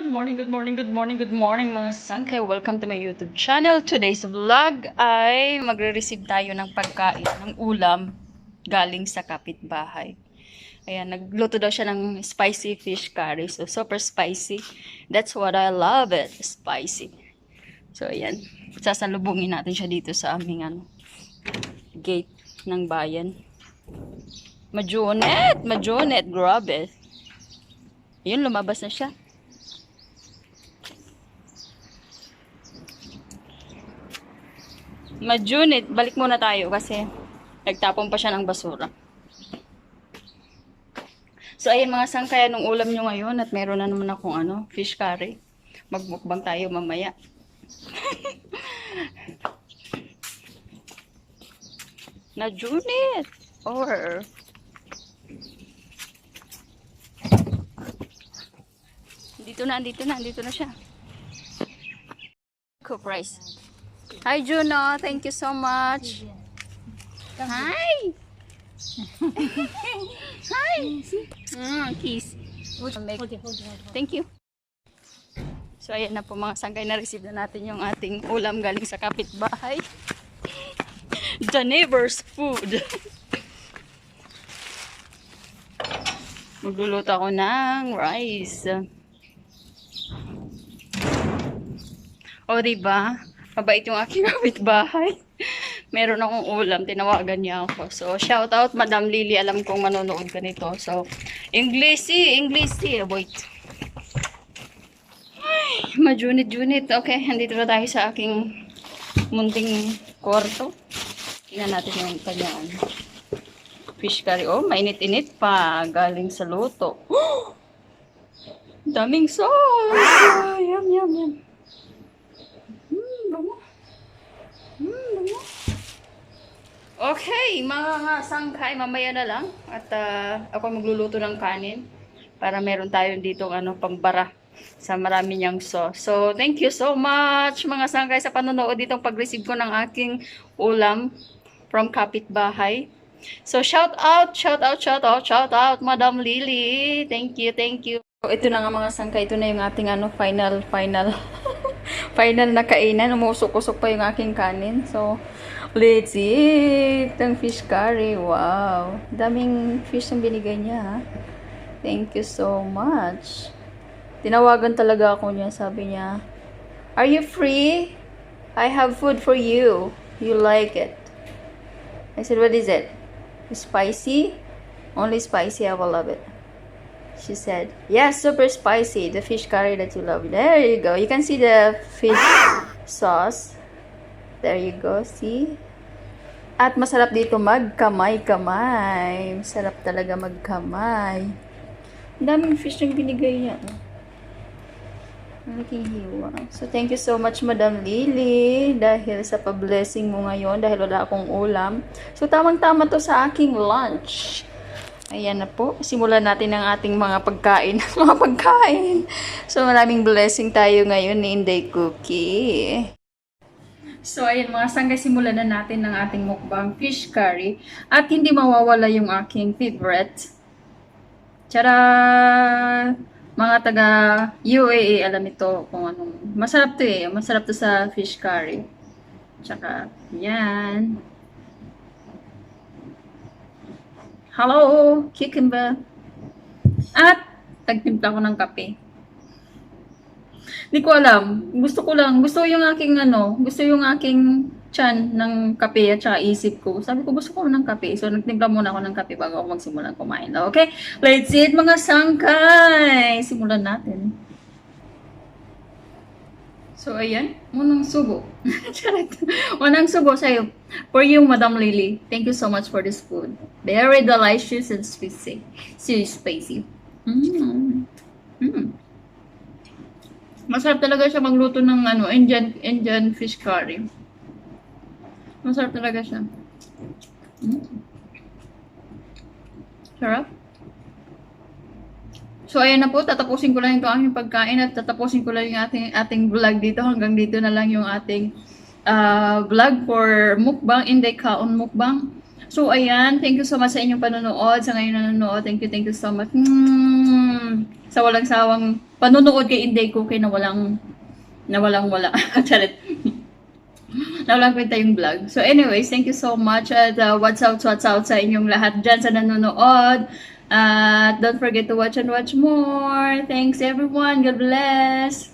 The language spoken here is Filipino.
Good morning mga sangkay. Welcome to my YouTube channel. Today's vlog ay magre-receive tayo ng pagkain, ng ulam galing sa kapitbahay. Ayan, nagluto daw siya ng spicy fish curry. So, super spicy. That's what I love it. Spicy. So, ayan. Sasalubungin natin siya dito sa aming gate ng bayan. Majonet. Grabe. Yun, lumabas na siya. Majunit, balik muna tayo kasi nagtapon pa siya ng basura. So, ayan mga sangkaya nung ulam nyo ngayon at meron na naman akong fish curry. Magmukbang tayo mamaya. Najunit! Or... Andito na siya. Cook rice. Hi Juno, thank you so much. Hi. Hi. Kiss. Thank you. So ayan na po mga sangkay, na-receive na natin yung ating ulam galing sa kapitbahay. The neighbor's food. Magluluto ako ng rice. O diba? Mabait yung aking kapitbahay. Meron akong ulam, tinawagan niya ako. So, shout out Madam Lily, alam kong manonood ka nito. So, English. Wait. Ay, majunit. Okay, andito na tayo sa aking munting kwarto. Tingnan natin yung kanyang fish curry. Oh, mainit-init pa. Galing sa luto. Daming sauce. Yum. Okay, mga sangkay, mamaya na lang. At ako magluluto ng kanin para meron tayo dito pambara sa marami niyang sauce. So, thank you so much mga sangkay sa panonood ditong pag-receive ko ng aking ulam from kapitbahay. So, shout out, Madam Lily. Thank you. So, ito na nga mga sangkay, ito na yung ating final final na kainan. Umusok-usok pa yung aking kanin. So, let's eat ang fish curry. Wow. Daming fish ang binigay niya, ha? Thank you so much. Tinawagan talaga ako niya. Sabi niya, are you free? I have food for you. You like it? I said, what is it? Spicy? Only spicy, I will love it. She said, yes, super spicy. The fish curry that you love. There you go. You can see the fish sauce. There you go. See? At masarap dito magkamay-kamay. Masarap talaga magkamay. Ang daming fish yung binigay niya. Malaking hiwa. So, thank you so much, Madam Lily. Dahil sa pa-blessing mo ngayon. Dahil wala akong ulam. So, tamang-tama to sa aking lunch. Ayan na po. Simulan natin ang ating mga pagkain. So, maraming blessing tayo ngayon ni Inday Cookie. So, ayan mga sangkay, simulan na natin ng ating mukbang fish curry. At hindi mawawala yung aking favorite. Tara! Mga taga UAE, alam ito kung anong. Masarap to eh. Masarap to sa fish curry. Tsaka, yan. Hello, cucumber. At, tagtimpla ko ng kape. Hindi ko alam. Gusto yung aking tiyan ng kape at saka isip ko. Sabi ko, gusto ko ng kape. So, nagtimpla muna ako ng kape bago ako magsimulan kumain. Okay? Let's eat mga sangkay! Simulan natin. So, ayan. Unang subo. Unang subo sa'yo. For you, Madam Lily. Thank you so much for this food. Very delicious and spicy. Spicy. Masarap talaga siya magluto ng Indian fish curry. Masarap talaga siya. Sarap. So, ayan na po. Tatapusin ko lang ito aking pagkain at tatapusin ko lang yung ating vlog dito. Hanggang dito na lang yung ating vlog for mukbang, Inday Kaon mukbang. So, ayan. Thank you so much sa inyong panonood. Sa ngayon nanonood, thank you so much. Sa walang sawang panonood kay Inday Cookie na walang wala. Charit. Na walang kwenta yung vlog. So, anyways, thank you so much. At what's out sa inyong lahat dyan sa nanonood. Don't forget to watch and watch more. Thanks everyone. God bless.